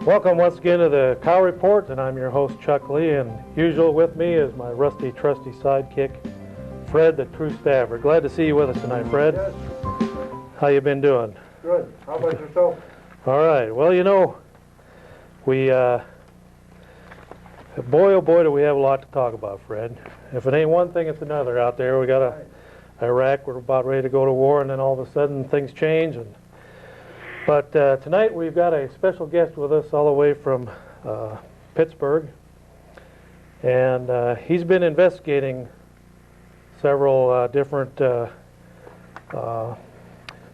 Welcome once again to the Cow Report, and I'm your host, Chuck Lee, and usual with me is my rusty, trusty sidekick, Fred, the true stabber. Glad to see you with us tonight, Fred. Yes. How you been doing? Good. How about yourself? All right. Well, you know, we, boy, oh boy, do we have a lot to talk about, Fred. If it ain't one thing, it's another out there. We got Iraq, we're about ready to go to war, and then all of a sudden things change. But tonight we've got a special guest with us all the way from Pittsburgh, and he's been investigating several different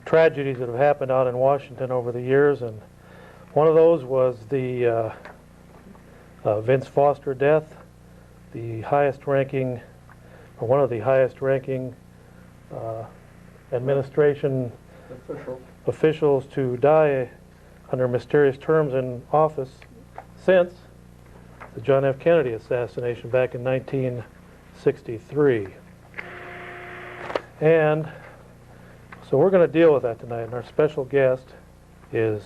tragedies that have happened out in Washington over the years, and one of those was the Vince Foster death, the highest-ranking, or one of the highest-ranking administration officials to die under mysterious terms in office since the John F. Kennedy assassination back in 1963. And so we're going to deal with that tonight, and our special guest is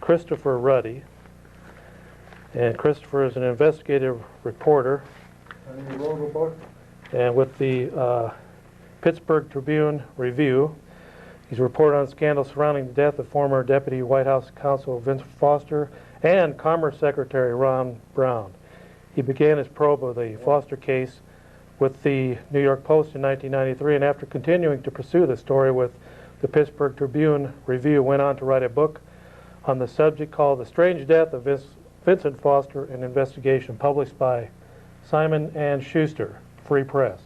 Christopher Ruddy. And Christopher is an investigative reporter. And you wrote a book? And with the Pittsburgh Tribune Review. He's reported on scandals surrounding the death of former Deputy White House Counsel Vince Foster and Commerce Secretary Ron Brown. He began his probe of the Foster case with the New York Post in 1993, and after continuing to pursue the story with the Pittsburgh Tribune Review, went on to write a book on the subject called The Strange Death of Vincent Foster, an investigation, published by Simon & Schuster, Free Press.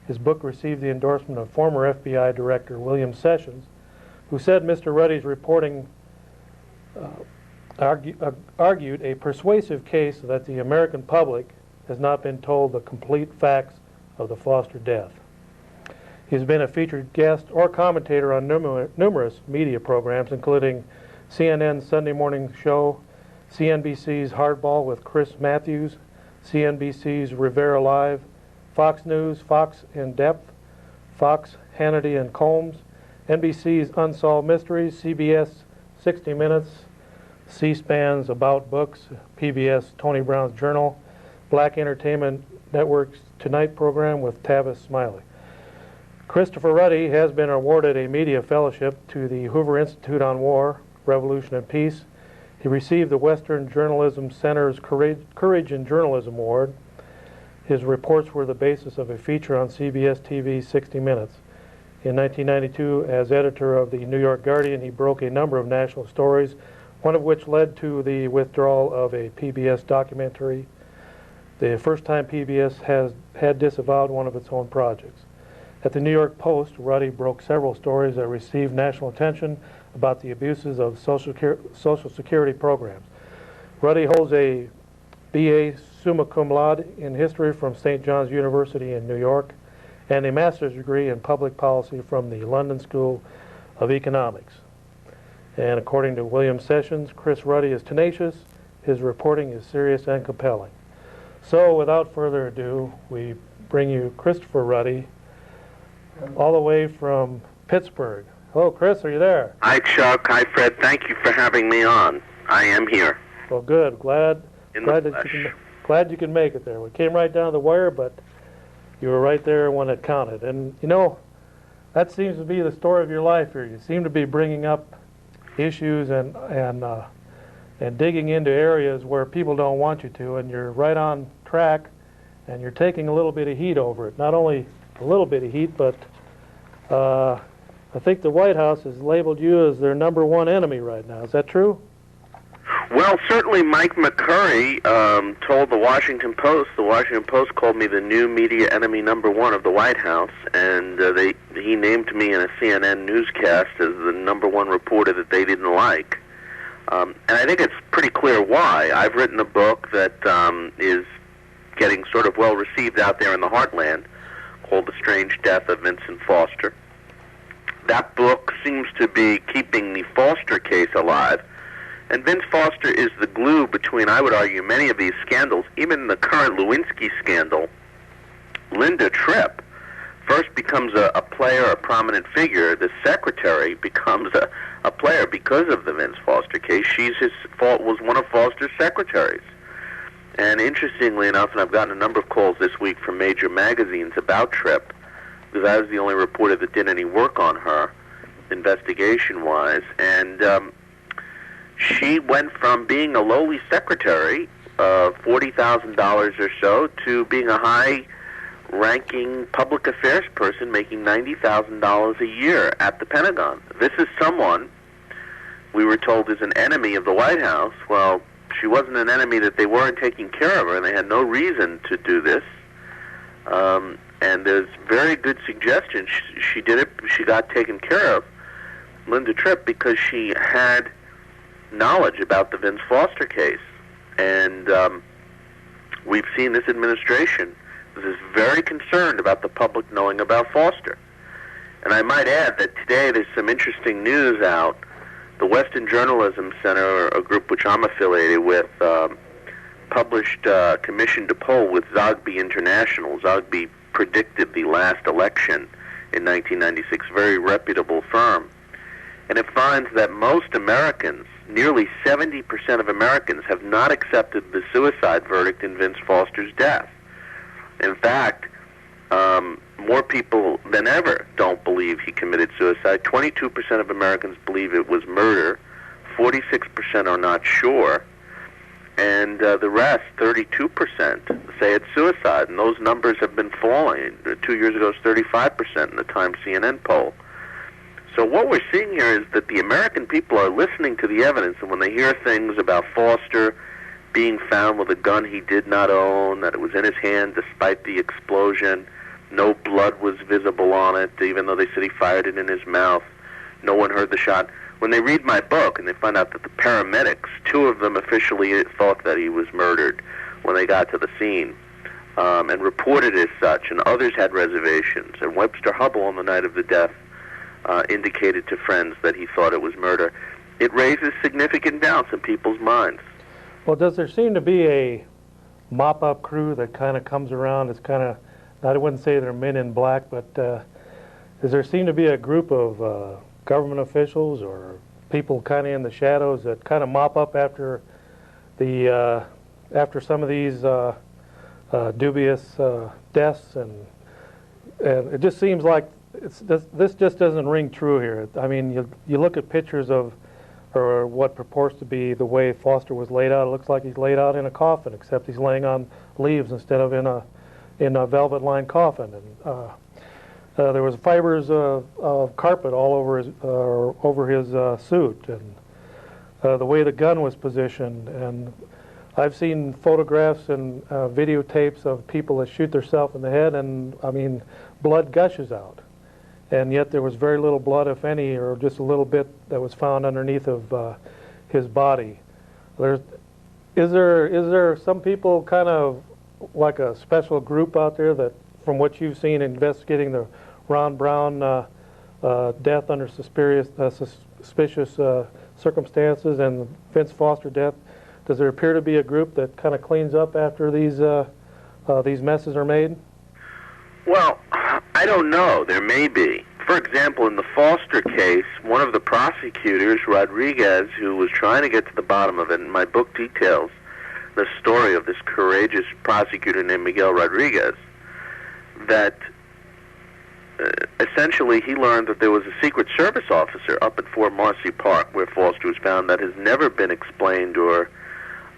His book received the endorsement of former FBI Director William Sessions, who said Mr. Ruddy's reporting argued a persuasive case that the American public has not been told the complete facts of the Foster death. He's been a featured guest or commentator on numerous media programs, including CNN's Sunday Morning Show, CNBC's Hardball with Chris Matthews, CNBC's Rivera Live, Fox News, Fox in Depth, Fox, Hannity and Combs, NBC's Unsolved Mysteries, CBS 60 Minutes, C-SPAN's About Books, PBS Tony Brown's Journal, Black Entertainment Network's Tonight program with Tavis Smiley. Christopher Ruddy has been awarded a media fellowship to the Hoover Institute on War, Revolution and Peace. He received the Western Journalism Center's Courage in Journalism Award. His reports were the basis of a feature on CBS TV's 60 Minutes. In 1992, as editor of the New York Guardian, he broke a number of national stories, one of which led to the withdrawal of a PBS documentary, the first time PBS had disavowed one of its own projects. At the New York Post, Ruddy broke several stories that received national attention about the abuses of Social Security programs. Ruddy holds a B.A. summa cum laude in history from St. John's University in New York, and a master's degree in public policy from the London School of Economics. And according to William Sessions, Chris Ruddy is tenacious, his reporting is serious and compelling. So without further ado, we bring you Christopher Ruddy, all the way from Pittsburgh. Hello, Chris, are you there? Hi, Chuck. Hi, Fred. Thank you for having me on. I am here. Well, good. Glad you can make it there. We came right down to the wire, but you were right there when it counted. And, you know, that seems to be the story of your life here. You seem to be bringing up issues and digging into areas where people don't want you to, and you're right on track, and you're taking a little bit of heat over it. Not only a little bit of heat, but I think the White House has labeled you as their #1 enemy right now. Is that true? Well, certainly Mike McCurry told the Washington Post called me the new media enemy #1 of the White House, and he named me in a CNN newscast as the #1 reporter that they didn't like. And I think it's pretty clear why. I've written a book that is getting sort of well received out there in the heartland, called The Strange Death of Vincent Foster. That book seems to be keeping the Foster case alive. And Vince Foster is the glue between, I would argue, many of these scandals. Even the current Lewinsky scandal, Linda Tripp, first becomes a player, a prominent figure. The secretary becomes a player because of the Vince Foster case. Was one of Foster's secretaries. And interestingly enough, and I've gotten a number of calls this week from major magazines about Tripp, because I was the only reporter that did any work on her, investigation-wise, and she went from being a lowly secretary, $40,000 or so, to being a high-ranking public affairs person making $90,000 a year at the Pentagon. This is someone we were told is an enemy of the White House. Well, she wasn't an enemy that they weren't taking care of her, and they had no reason to do this. And there's very good suggestions. She did it. She got taken care of, Linda Tripp, because she had knowledge about the Vince Foster case. And we've seen this administration is very concerned about the public knowing about Foster. And I might add that today there's some interesting news out. The Western Journalism Center, a group which I'm affiliated with, published, commissioned a poll with Zogby International. Zogby predicted the last election in 1996, very reputable firm. And it finds that most Americans, nearly 70% of Americans, have not accepted the suicide verdict in Vince Foster's death. In fact, more people than ever don't believe he committed suicide. 22% of Americans believe it was murder. 46% are not sure. And the rest, 32%, say it's suicide. And those numbers have been falling. 2 years ago, it was 35% in the Times CNN poll. So what we're seeing here is that the American people are listening to the evidence, and when they hear things about Foster being found with a gun he did not own, that it was in his hand despite the explosion, no blood was visible on it, even though they said he fired it in his mouth, no one heard the shot. When they read my book and they find out that the paramedics, 2 of them officially thought that he was murdered when they got to the scene, and reported as such, and others had reservations, and Webster Hubbell on the night of the death indicated to friends that he thought it was murder. It raises significant doubts in people's minds. Well, does there seem to be a mop-up crew that kind of comes around? It's kind of, I wouldn't say they're men in black, but does there seem to be a group of government officials or people kind of in the shadows that kind of mop up after the after some of these dubious deaths, and it just seems like this just doesn't ring true here. I mean, you look at pictures of, or what purports to be the way Foster was laid out. It looks like he's laid out in a coffin, except he's laying on leaves instead of in a velvet-lined coffin. And there was fibers of carpet all over his suit, and the way the gun was positioned. And I've seen photographs and videotapes of people that shoot themselves in the head, and I mean, blood gushes out. And yet there was very little blood, if any, or just a little bit that was found underneath of his body. Is there some people kind of like a special group out there that, from what you've seen investigating the Ron Brown death under suspicious circumstances and Vince Foster death, does there appear to be a group that kind of cleans up after these messes are made? Well, I don't know. There may be. For example, in the Foster case, one of the prosecutors, Rodriguez, who was trying to get to the bottom of it, and my book details the story of this courageous prosecutor named Miguel Rodriguez, that essentially he learned that there was a Secret Service officer up at Fort Marcy Park where Foster was found that has never been explained or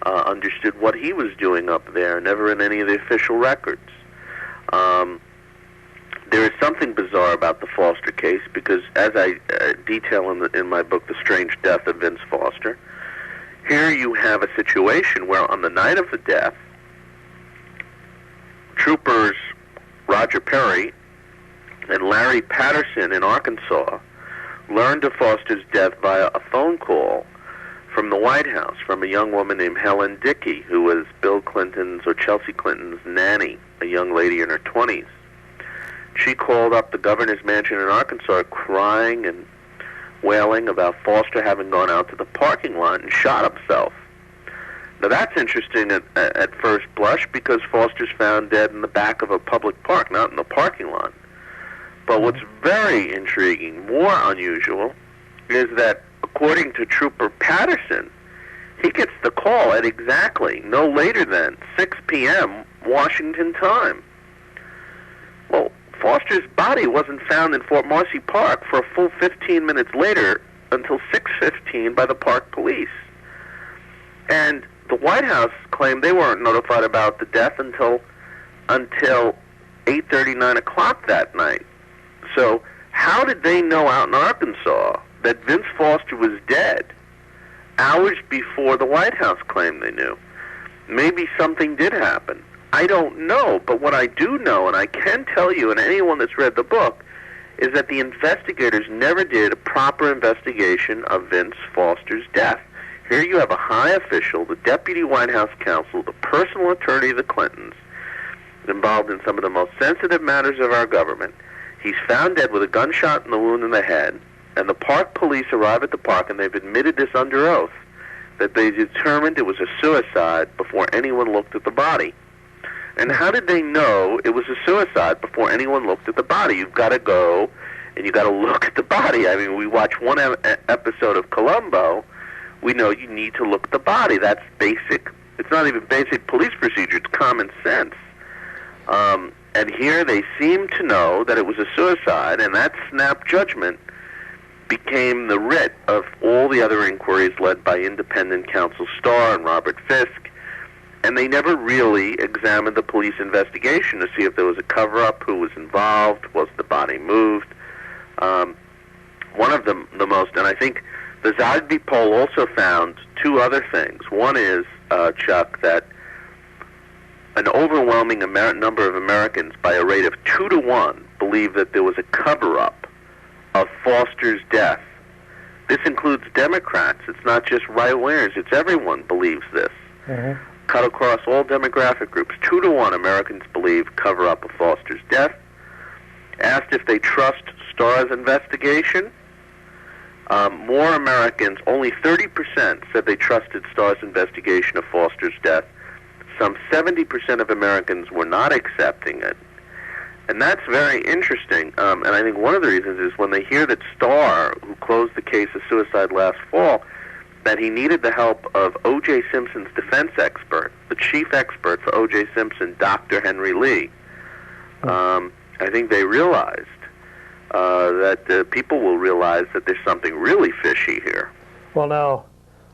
understood what he was doing up there, never in any of the official records. There is something bizarre about the Foster case because, as I detail in my book, The Strange Death of Vince Foster, here you have a situation where on the night of the death, troopers Roger Perry and Larry Patterson in Arkansas learned of Foster's death via a phone call from the White House from a young woman named Helen Dickey, who was Bill Clinton's or Chelsea Clinton's nanny, a young lady in her 20s. She called up the governor's mansion in Arkansas crying and wailing about Foster having gone out to the parking lot and shot himself. Now that's interesting at first blush because Foster's found dead in the back of a public park, not in the parking lot. But what's very intriguing, more unusual, is that according to Trooper Patterson, he gets the call at exactly no later than 6 p.m. Washington time. Well, Foster's body wasn't found in Fort Marcy Park for a full 15 minutes later until 6:15 by the park police. And the White House claimed they weren't notified about the death until 8:30, 9 o'clock that night. So how did they know out in Arkansas that Vince Foster was dead hours before the White House claimed they knew? Maybe something did happen. I don't know, but what I do know, and I can tell you, and anyone that's read the book, is that the investigators never did a proper investigation of Vince Foster's death. Here you have a high official, the deputy White House counsel, the personal attorney of the Clintons, involved in some of the most sensitive matters of our government. He's found dead with a gunshot in the wound in the head, and the park police arrive at the park, and they've admitted this under oath, that they determined it was a suicide before anyone looked at the body. And how did they know it was a suicide before anyone looked at the body? You've got to go and you've got to look at the body. I mean, we watch one episode of Columbo. We know you need to look at the body. That's basic. It's not even basic police procedure. It's common sense. And here they seem to know that it was a suicide, and that snap judgment became the writ of all the other inquiries led by independent counsel Starr and Robert Fisk. And they never really examined the police investigation to see if there was a cover-up, who was involved, was the body moved. One of the most, and I think the Zogby poll also found two other things. One is, Chuck, that an overwhelming number of Americans, by a rate of 2-to-1, believe that there was a cover-up of Foster's death. This includes Democrats. It's not just right-wingers. It's everyone believes this. Mm-hmm. Cut across all demographic groups. 2-to-1 Americans believe cover-up of Foster's death. Asked if they trust Starr's investigation, more Americans, only 30%, said they trusted Starr's investigation of Foster's death. Some 70% of Americans were not accepting it. And that's very interesting. And I think one of the reasons is when they hear that Starr, who closed the case of suicide last fall, that he needed the help of O.J. Simpson's defense expert, the chief expert for O.J. Simpson, Dr. Henry Lee. I think they realized that people will realize that there's something really fishy here. Well, now,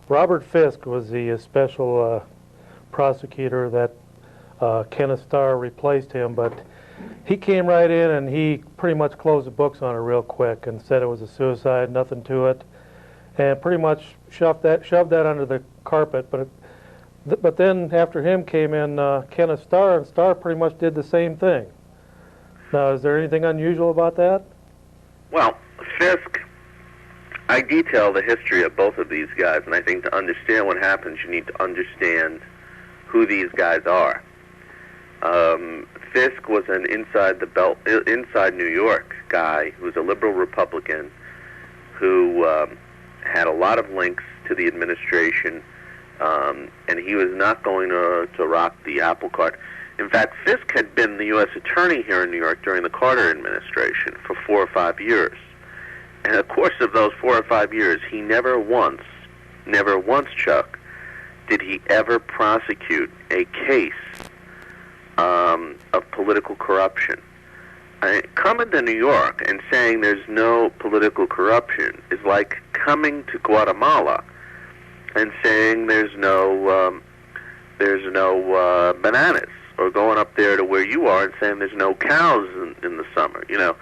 Robert Fisk was the special prosecutor that Kenneth Starr replaced him, but he came right in and he pretty much closed the books on it real quick and said it was a suicide, nothing to it, and pretty much shoved that under the carpet. But then after him came in Kenneth Starr, and Starr pretty much did the same thing. Now, is there anything unusual about that? Well, Fisk, I detail the history of both of these guys, and I think to understand what happens, you need to understand who these guys are. Fisk was an inside New York guy who was a liberal Republican who had a lot of links to the administration, and he was not going to rock the apple cart. In fact, Fisk had been the U.S. attorney here in New York during the Carter administration for 4 or 5 years. And in the course of those 4 or 5 years, he never once, Chuck, did he ever prosecute a case of political corruption. Coming to New York and saying there's no political corruption is like coming to Guatemala and saying there's no bananas, or going up there to where you are and saying there's no cows in the summer. You know,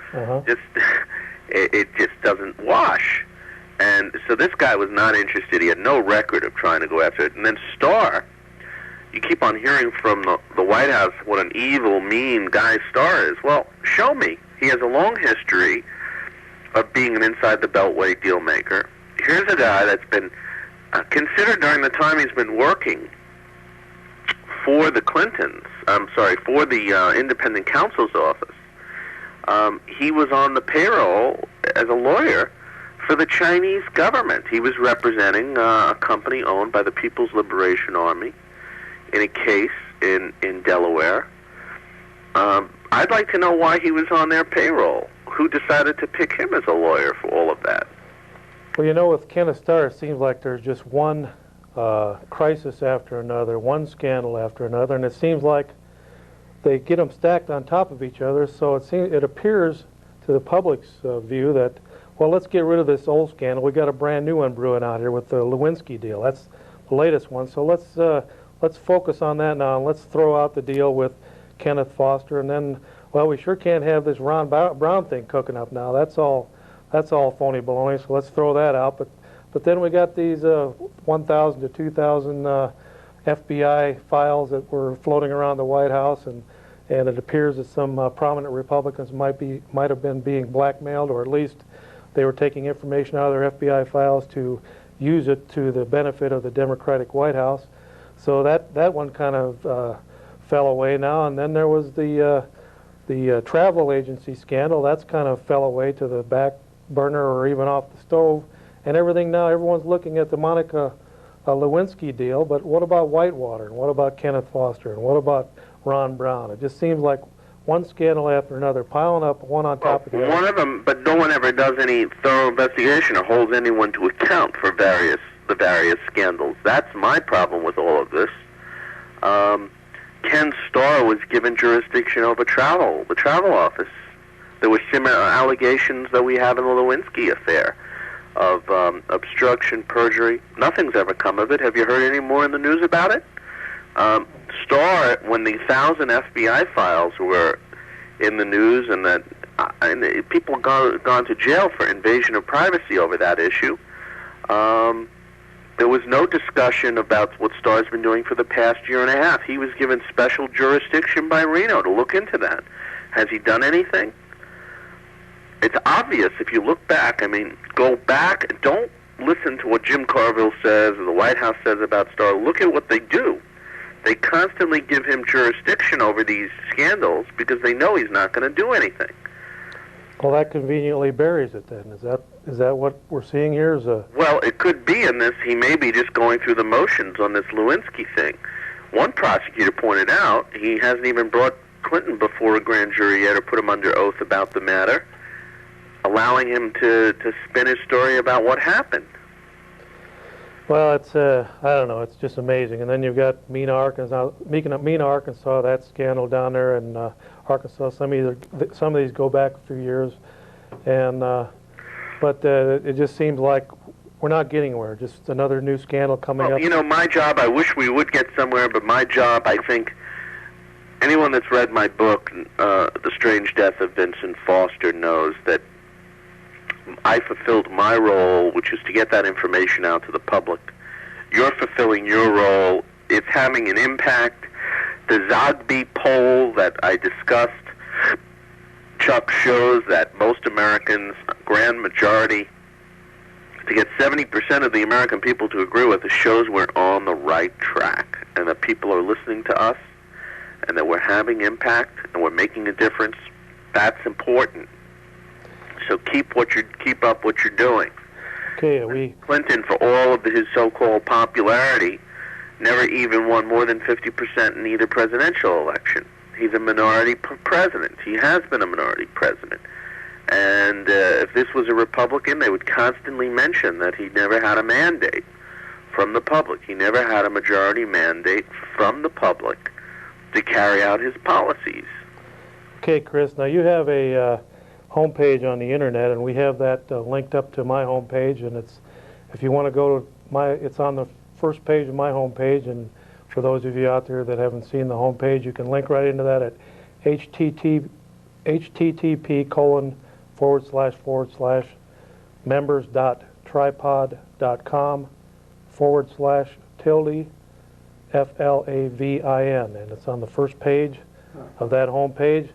it just doesn't wash. And so this guy was not interested. He had no record of trying to go after it. And then Starr, you keep on hearing from the White House what an evil, mean guy Starr is. Well, show me. He has a long history of being an inside the Beltway deal maker. Here's a guy that's been considered during the time he's been working for the Clintons, for the independent counsel's office. He was on the payroll as a lawyer for the Chinese government. He was representing a company owned by the People's Liberation Army in a case in Delaware. I'd like to know why he was on their payroll. who decided to pick him as a lawyer for all of that? Well, you know, with Kenneth Starr, it seems like there's just one crisis after another, one scandal after another, and it seems like they get them stacked on top of each other. So it appears to the public's view that, well, let's get rid of this old scandal. We got a brand new one brewing out here with the Lewinsky deal. That's the latest one. So let's focus on that now. Let's throw out the deal with Kenneth Foster, and then, well, we sure can't have this Ron Brown thing cooking up now. That's all phony baloney. So let's throw that out. But then we got these 1,000 to 2,000 FBI files that were floating around the White House, and it appears that some prominent Republicans might have been being blackmailed, or at least they were taking information out of their FBI files to use it to the benefit of the Democratic White House. So that one kind of fell away now, and then there was the travel agency scandal. That's kind of fell away to the back burner or even off the stove. And everything now, everyone's looking at the Monica Lewinsky deal, but what about Whitewater, and what about Kenneth Foster, and what about Ron Brown? It just seems like one scandal after another, piling up one on top of the other. One of them, but no one ever does any thorough investigation or holds anyone to account for the various scandals. That's my problem with all of this. Ken Starr was given jurisdiction over the travel office. There were similar allegations that we have in the Lewinsky affair of obstruction, perjury. Nothing's ever come of it. Have you heard any more in the news about it? Starr, when the 1,000 FBI files were in the news, and people gone to jail for invasion of privacy over that issue, there was no discussion about what Starr's been doing for the past year and a half. He was given special jurisdiction by Reno to look into that. Has he done anything? It's obvious if you look back. I mean, go back. Don't listen to what Jim Carville says or the White House says about Starr. Look at what they do. They constantly give him jurisdiction over these scandals because they know he's not going to do anything. Well, that conveniently buries it then. Is that what we're seeing here? Well, it could be in this. He may be just going through the motions on this Lewinsky thing. One prosecutor pointed out he hasn't even brought Clinton before a grand jury yet or put him under oath about the matter, allowing him to spin his story about what happened. Well, it's I don't know. It's just amazing. And then you've got Mena, Arkansas. That scandal down there in Arkansas. Some of these go back a few years, and but it just seems like we're not getting anywhere. Just another new scandal coming up. You know, my job. I wish we would get somewhere, but my job. I think anyone that's read my book, The Strange Death of Vincent Foster, knows that I fulfilled my role, which is to get that information out to the public. You're fulfilling your role. It's having an impact. The Zogby poll that I discussed, Chuck, shows that most Americans, grand majority, to get 70% of the American people to agree with it, shows we're on the right track and that people are listening to us and that we're having impact and we're making a difference. That's important. So keep up what you're doing. Okay, Clinton, for all of his so-called popularity, never even won more than 50% in either presidential election. He's a minority president. He has been a minority president. And if this was a Republican, they would constantly mention that he never had a mandate from the public. He never had a majority mandate from the public to carry out his policies. Okay, Chris, now you have a homepage on the internet, and we have that linked up to my homepage, and if you want to go to it's on the first page of my homepage, and for those of you out there that haven't seen the homepage, you can link right into that at http://members.tripod.com/members/FLAVIN, and it's on the first page of that homepage.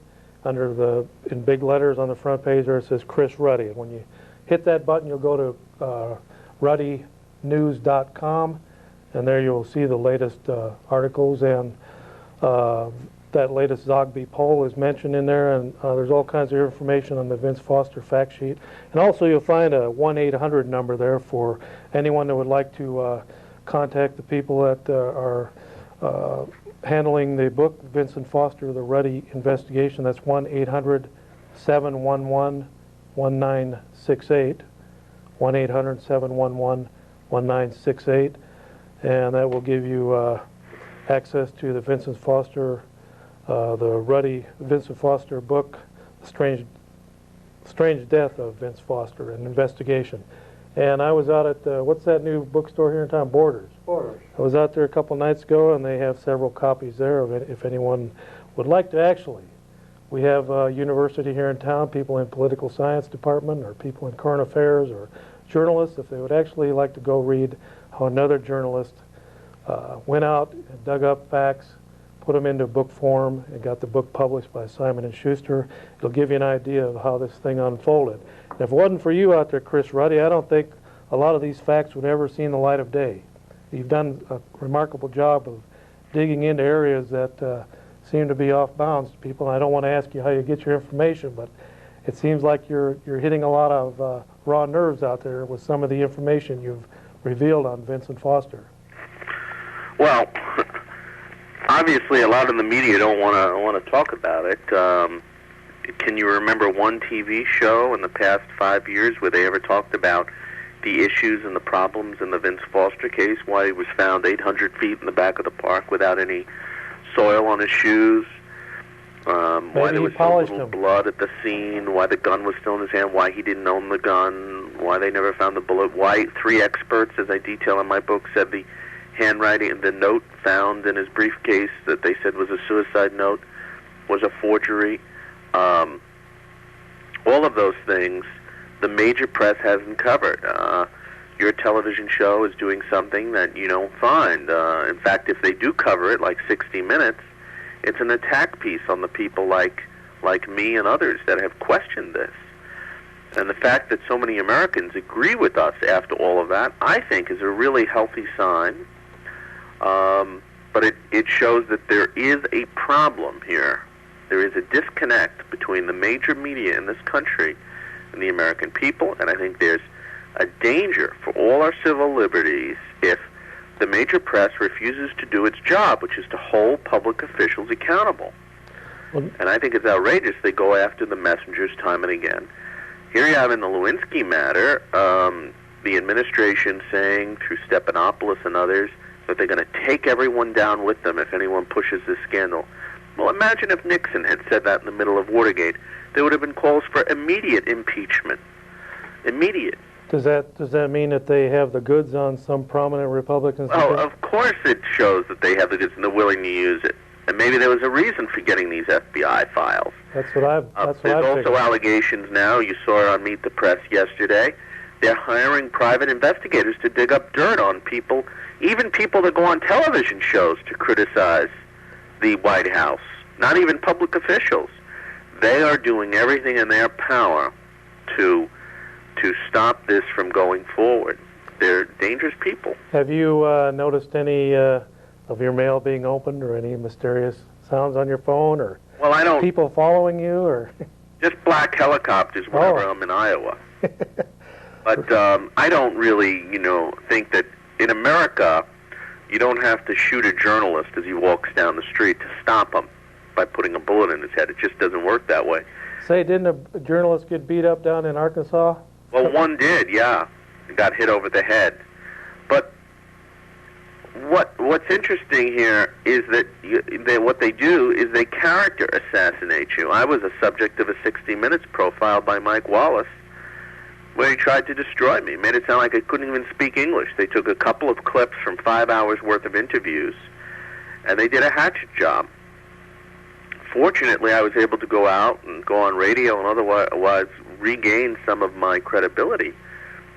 In big letters on the front page there, it says Chris Ruddy. And when you hit that button, you'll go to ruddynews.com, and there you'll see the latest articles, and that latest Zogby poll is mentioned in there, and there's all kinds of information on the Vince Foster fact sheet. And also you'll find a 1-800 number there for anyone that would like to contact the people that are handling the book, Vincent Foster, The Ruddy Investigation. That's 1-800-711-0720. 1-800-711-1968, 1-800-711-1968, and that will give you access to the Vincent Foster, the Ruddy Vincent Foster book, The Strange Death of Vince Foster, an investigation. And I was out at, what's that new bookstore here in town? Borders. Borders. I was out there a couple nights ago, and they have several copies there of it if anyone would like to actually. We have a university here in town, people in political science department, or people in current affairs, or journalists, if they would actually like to go read how another journalist went out and dug up facts, put them into book form, and got the book published by Simon & Schuster. It'll give you an idea of how this thing unfolded. And if it wasn't for you out there, Chris Ruddy, I don't think a lot of these facts would ever seen the light of day. You've done a remarkable job of digging into areas that seem to be off bounds to people. And I don't want to ask you how you get your information, but it seems like you're hitting a lot of raw nerves out there with some of the information you've revealed on Vincent Foster. Well, obviously, a lot of the media don't want to talk about it. Can you remember one TV show in the past 5 years where they ever talked about the issues and the problems in the Vince Foster case? Why he was found 800 feet in the back of the park without any soil on his shoes? Why there was so little blood at the scene? Why the gun was still in his hand? Why he didn't own the gun? Why they never found the bullet? Why 3 experts, as I detail in my book, said the handwriting and the note found in his briefcase that they said was a suicide note was a forgery. All of those things the major press hasn't covered. Your television show is doing something that you don't find. In fact, if they do cover it, like 60 Minutes, it's an attack piece on the people like me and others that have questioned this. And the fact that so many Americans agree with us after all of that, I think, is a really healthy sign. But it shows that there is a problem here. There is a disconnect between the major media in this country and the American people, and I think there's a danger for all our civil liberties if the major press refuses to do its job, which is to hold public officials accountable. And I think it's outrageous they go after the messengers time and again. Here you have in the Lewinsky matter, the administration saying through Stephanopoulos and others that they're going to take everyone down with them if anyone pushes this scandal. Well, imagine if Nixon had said that in the middle of Watergate. There would have been calls for immediate impeachment. Immediate. Does that mean that they have the goods on some prominent Republicans? Oh, of course it shows that they have the goods and they're willing to use it. And maybe there was a reason for getting these FBI files. That's what I've There's also allegations now. You saw it on Meet the Press yesterday. They're hiring private investigators to dig up dirt on people, even people that go on television shows to criticize the White House. Not even public officials. They are doing everything in their power to stop this from going forward. They're dangerous people. Have you noticed any of your mail being opened, or any mysterious sounds on your phone, or people following you, or just black helicopters whenever I'm in Iowa? But I don't really, think that in America you don't have to shoot a journalist as he walks down the street to stop him by putting a bullet in his head. It just doesn't work that way. Say, didn't a journalist get beat up down in Arkansas? Well, one did, yeah. He got hit over the head. But what's interesting here is that what they do is they character assassinate you. I was a subject of a 60 Minutes profile by Mike Wallace where he tried to destroy me. Made it sound like I couldn't even speak English. They took a couple of clips from 5 hours worth of interviews, and they did a hatchet job. Fortunately, I was able to go out and go on radio and otherwise regain some of my credibility.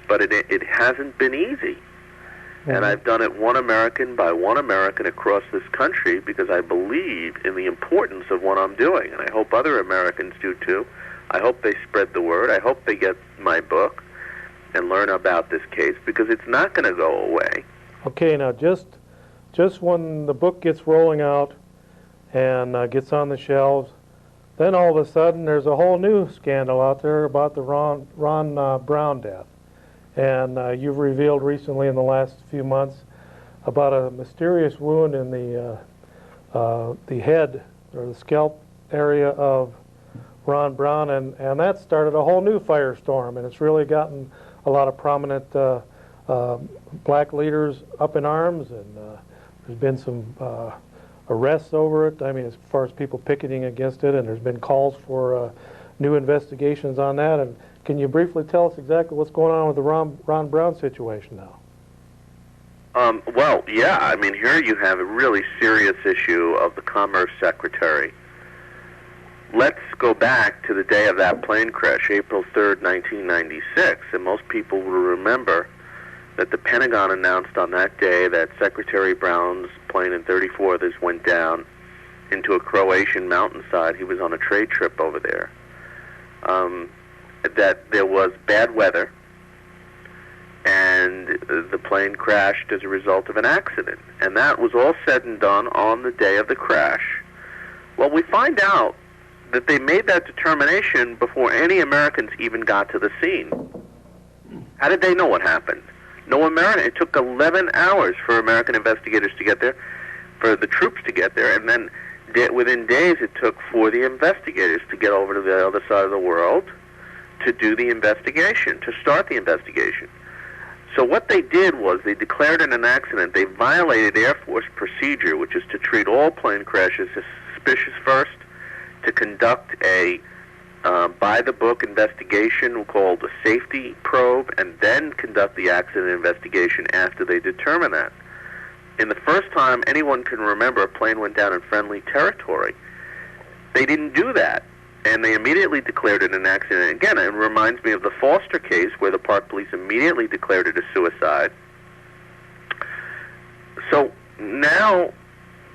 But it hasn't been easy. Mm-hmm. And I've done it one American by one American across this country because I believe in the importance of what I'm doing. And I hope other Americans do too. I hope they spread the word. I hope they get my book and learn about this case because it's not going to go away. Okay, now just when the book gets rolling out and gets on the shelves, then all of a sudden there's a whole new scandal out there about the Ron Brown death. And you've revealed recently in the last few months about a mysterious wound in the head or the scalp area of Ron Brown, and that started a whole new firestorm, and it's really gotten a lot of prominent black leaders up in arms, and there's been some arrests over it. I mean, as far as people picketing against it, and there's been calls for new investigations on that. And can you briefly tell us exactly what's going on with the Ron Brown situation now? Well, yeah, I mean, here you have a really serious issue of the Commerce Secretary. Let's go back to the day of that plane crash, April 3rd, 1996, and most people will remember that the Pentagon announced on that day that Secretary Brown's plane and 34 others went down into a Croatian mountainside. He was on a trade trip over there. That there was bad weather, and the plane crashed as a result of an accident. And that was all said and done on the day of the crash. Well, we find out that they made that determination before any Americans even got to the scene. How did they know what happened? No American. It took 11 hours for American investigators to get there, for the troops to get there, and then within days it took for the investigators to get over to the other side of the world to do the investigation, to start the investigation. So what they did was they declared it an accident. They violated Air Force procedure, which is to treat all plane crashes as suspicious first, to conduct a by-the-book investigation called a safety probe, and then conduct the accident investigation after they determine that. In the first time anyone can remember a plane went down in friendly territory, they didn't do that, and they immediately declared it an accident. Again, it reminds me of the Foster case where the Park Police immediately declared it a suicide. So now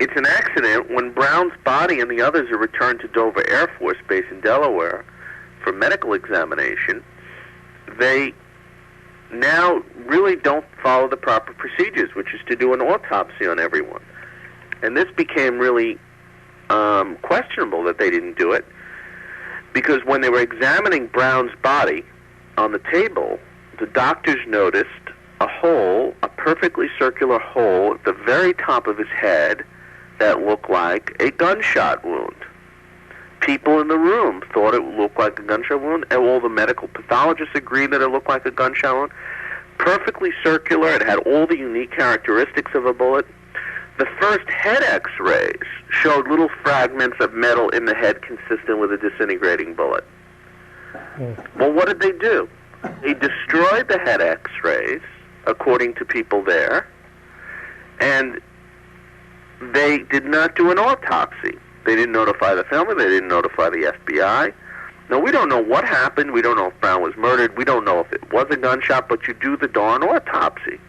it's an accident. When Brown's body and the others are returned to Dover Air Force Base in Delaware for medical examination, they now really don't follow the proper procedures, which is to do an autopsy on everyone. And this became really questionable that they didn't do it, because when they were examining Brown's body on the table, the doctors noticed a hole, a perfectly circular hole at the very top of his head that looked like a gunshot wound. People in the room thought it looked like a gunshot wound, and all the medical pathologists agreed that it looked like a gunshot wound. Perfectly circular, it had all the unique characteristics of a bullet. The first head x-rays showed little fragments of metal in the head consistent with a disintegrating bullet. Well, what did they do? They destroyed the head x-rays, according to people there, and they did not do an autopsy. They didn't notify the family. They didn't notify the FBI. Now, we don't know what happened. We don't know if Brown was murdered. We don't know if it was a gunshot, but you do the darn autopsy.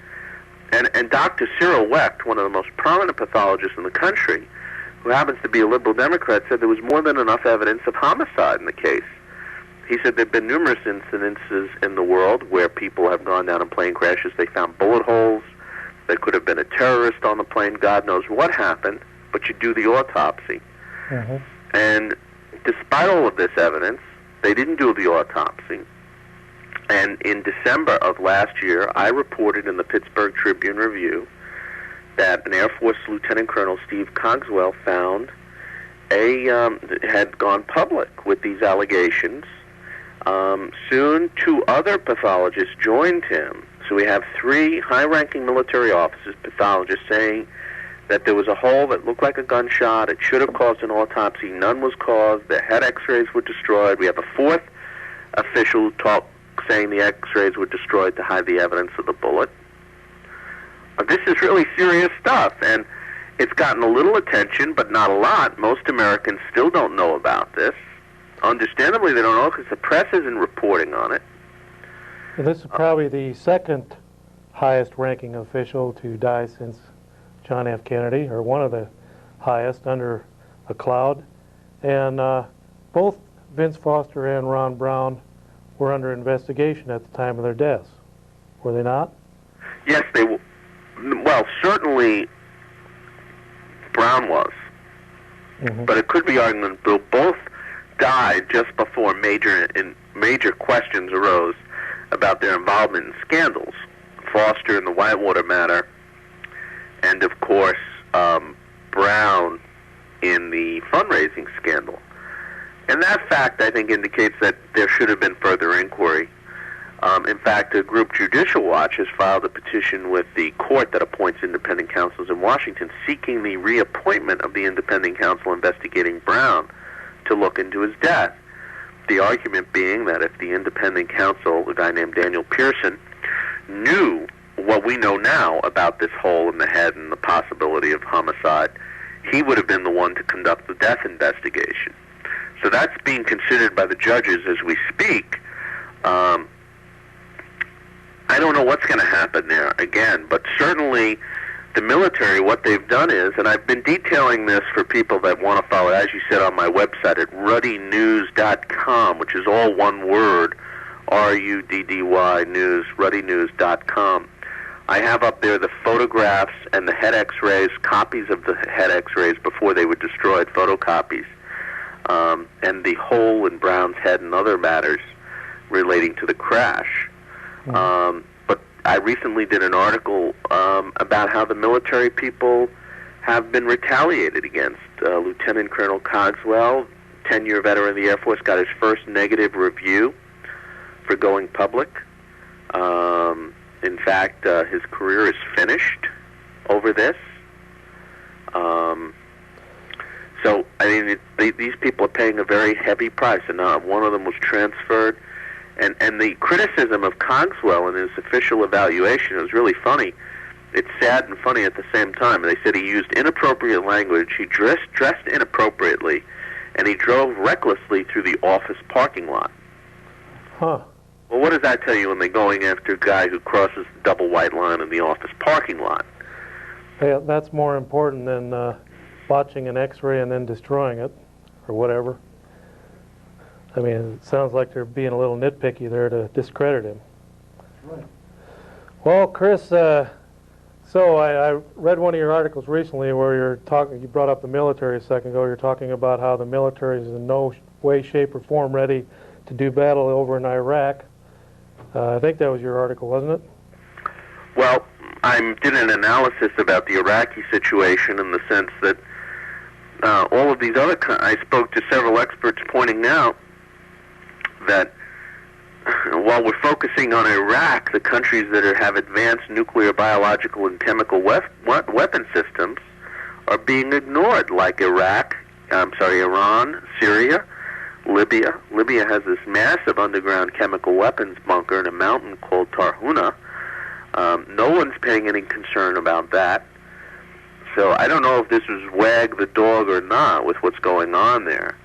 And Dr. Cyril Wecht, one of the most prominent pathologists in the country, who happens to be a liberal Democrat, said there was more than enough evidence of homicide in the case. He said there have been numerous incidences in the world where people have gone down in plane crashes. They found bullet holes. There could have been a terrorist on the plane. God knows what happened, but you do the autopsy. Mm-hmm. And despite all of this evidence, they didn't do the autopsy. And in December of last year, I reported in the Pittsburgh Tribune-Review that an Air Force Lieutenant Colonel Steve Cogswell found had gone public with these allegations. Soon, 2 other pathologists joined him. So we have 3 high-ranking military officers, pathologists, saying that there was a hole that looked like a gunshot. It should have caused an autopsy. None was caused. The head x-rays were destroyed. We have a 4th official saying the x-rays were destroyed to hide the evidence of the bullet. This is really serious stuff, and it's gotten a little attention, but not a lot. Most Americans still don't know about this. Understandably, they don't know because the press isn't reporting on it. And this is probably the second highest ranking official to die since John F. Kennedy, or one of the highest, under a cloud. And both Vince Foster and Ron Brown were under investigation at the time of their deaths. Were they not? Yes, they were. Well, certainly Brown was. Mm-hmm. But it could be argued that both died just before major questions arose about their involvement in scandals. Foster in the Whitewater matter, and of course Brown in the fundraising scandal. And that fact, I think, indicates that there should have been further inquiry. In fact, a group, Judicial Watch, has filed a petition with the court that appoints independent counsels in Washington seeking the reappointment of the independent counsel investigating Brown to look into his death. The argument being that if the independent counsel, a guy named Daniel Pearson, knew what we know now about this hole in the head and the possibility of homicide, he would have been the one to conduct the death investigation. So that's being considered by the judges as we speak. I don't know what's going to happen there again, but certainly the military, what they've done is, and I've been detailing this for people that want to follow, as you said, on my website at ruddynews.com, which is all one word, RUDDY news, ruddynews.com. I have up there the photographs and the head x-rays, copies of the head x-rays before they were destroyed, photocopies, and the hole in Brown's head and other matters relating to the crash. But I recently did an article about how the military people have been retaliated against. Lieutenant Colonel Cogswell, 10-year veteran of the Air Force, got his first negative review for going public. In fact, his career is finished over this. So, I mean, these people are paying a very heavy price, and one of them was transferred. And the criticism of Cogswell in his official evaluation is really funny. It's sad and funny at the same time. They said he used inappropriate language, he dressed inappropriately, and he drove recklessly through the office parking lot. Huh. Well, what does that tell you when they're going after a guy who crosses the double white line in the office parking lot? Hey, that's more important than botching an x-ray and then destroying it, or whatever. I mean, it sounds like they're being a little nitpicky there to discredit him. Right. Well, Chris, so I read one of your articles recently where you brought up the military a second ago. You're talking about how the military is in no way, shape, or form ready to do battle over in Iraq. I think that was your article, wasn't it? Well, I did an analysis about the Iraqi situation in the sense that all of these other I spoke to several experts pointing out that while we're focusing on Iraq, the countries that have advanced nuclear, biological, and chemical weapon systems are being ignored, like Iran, Syria, Libya. Libya has this massive underground chemical weapons bunker in a mountain called Tarhuna. No one's paying any concern about that. So I don't know if this was wag the dog or not with what's going on there.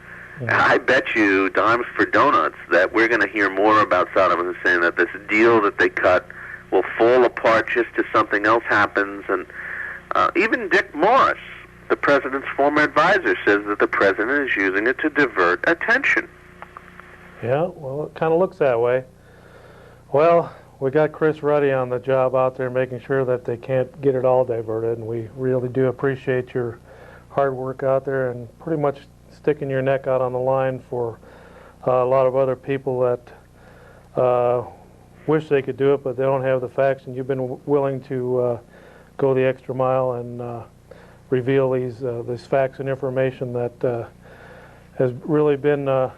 I bet you dimes for donuts that we're going to hear more about Saddam Hussein, that this deal that they cut will fall apart just as something else happens. And even Dick Morris, the president's former advisor, says that the president is using it to divert attention. Yeah, well, it kind of looks that way. Well, we got Chris Ruddy on the job out there making sure that they can't get it all diverted, and we really do appreciate your hard work out there and pretty much sticking your neck out on the line for a lot of other people that wish they could do it, but they don't have the facts, and you've been willing to go the extra mile and reveal these facts and information that has really been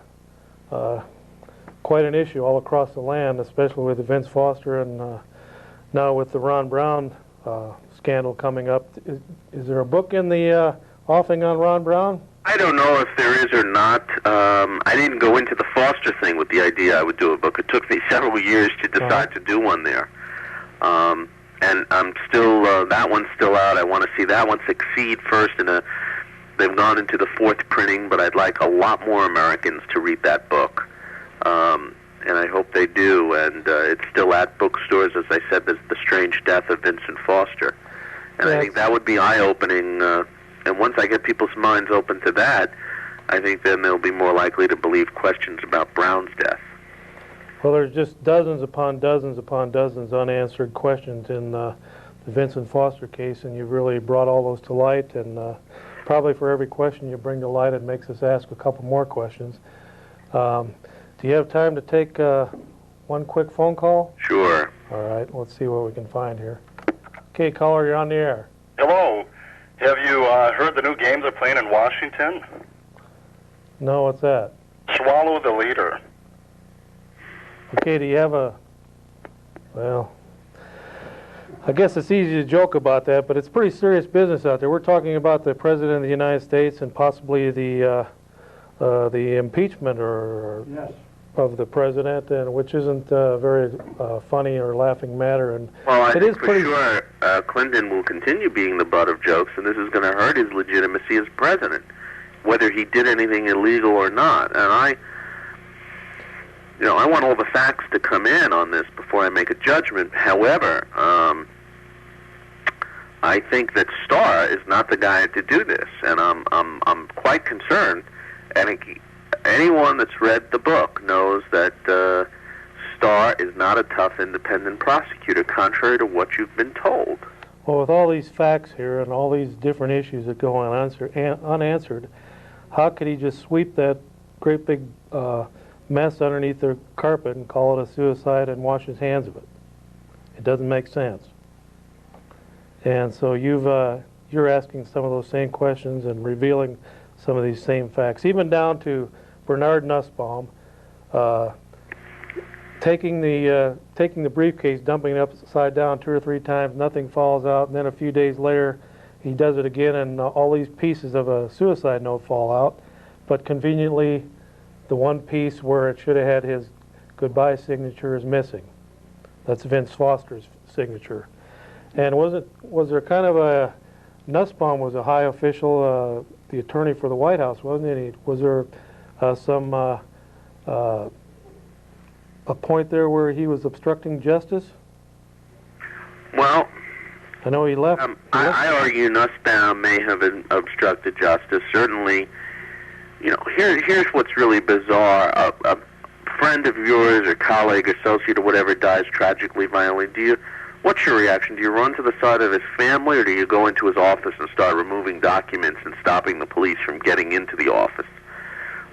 quite an issue all across the land, especially with Vince Foster and now with the Ron Brown scandal coming up. Is there a book in the offing on Ron Brown? I don't know if there is or not. I didn't go into the Foster thing with the idea I would do a book. It took me several years to decide to do one there. And I'm still, that one's still out. I want to see that one succeed first. They've gone into the 4th printing, but I'd like a lot more Americans to read that book. And I hope they do. And it's still at bookstores. As I said, there's The Strange Death of Vincent Foster. And I think that would be eye-opening. And once I get people's minds open to that, I think then they'll be more likely to believe questions about Brown's death. Well, there's just dozens upon dozens unanswered questions in the Vincent Foster case, and you've really brought all those to light. And probably for every question you bring to light, it makes us ask a couple more questions. Do you have time to take one quick phone call? Sure. All right, let's see what we can find here. Okay, caller, you're on the air. Hello. Have you heard the new games they're playing in Washington? No, what's that? swallow the leader. Okay, do you have a, well, I guess it's easy to joke about that, but it's pretty serious business out there. We're talking about the President of the United States and possibly the impeachment Yes. of the President, and which isn't a very funny or laughing matter. And Well, I it think is for pretty sure Clinton will continue being the butt of jokes, and this is going to hurt his legitimacy as president, whether he did anything illegal or not. And I want all the facts to come in on this before I make a judgment. However, I think that Starr is not the guy to do this, and I'm quite concerned. And anyone that's read the book knows that Starr is not a tough, independent prosecutor, contrary to what you've been told. Well, with all these facts here and all these different issues that go unanswered, how could he just sweep that great big mess underneath the carpet and call it a suicide and wash his hands of it? It doesn't make sense. And so you're asking some of those same questions and revealing some of these same facts, even down to Bernard Nussbaum taking the briefcase, dumping it upside down 2 or 3 times, nothing falls out, and then a few days later he does it again, and all these pieces of a suicide note fall out. But conveniently, the one piece where it should have had his goodbye signature is missing. That's Vince Foster's signature. And was there kind of a, Nussbaum was a high official, the attorney for the White House, wasn't he? Was there a point there where he was obstructing justice? Well, I know he left. I argue Nussbaum may have obstructed justice. Certainly, here's what's really bizarre. A friend of yours or colleague, associate, or whatever dies tragically, violently. What's your reaction? Do you run to the side of his family, or do you go into his office and start removing documents and stopping the police from getting into the office?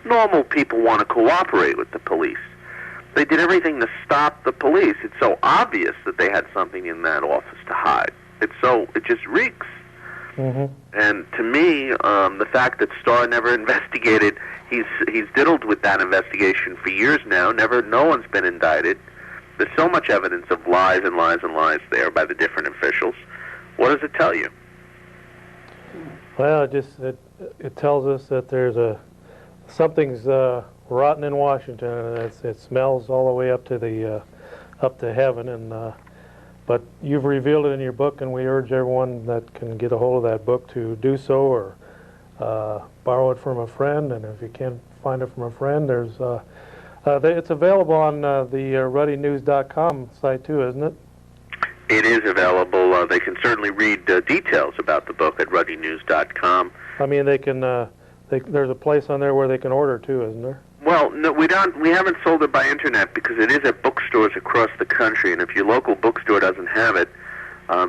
Normal people want to cooperate with the police. They did everything to stop the police. It's so obvious that they had something in that office to hide. It just reeks. Mm-hmm. And to me, the fact that Starr never investigated, he's diddled with that investigation for years now. No one's been indicted. There's so much evidence of lies and lies and lies there by the different officials. What does it tell you? Well, it tells us that there's something's rotten in Washington, and it smells all the way up to heaven. And but you've revealed it in your book, and we urge everyone that can get a hold of that book to do so, or borrow it from a friend. And if you can't find it from a friend, it's available on the RuddyNews.com site too, isn't it? It is available. They can certainly read details about the book at RuddyNews.com. I mean, they can. There's a place on there where they can order too, isn't there? Well, no, we haven't sold it by internet because it is at bookstores across the country, and if your local bookstore doesn't have it,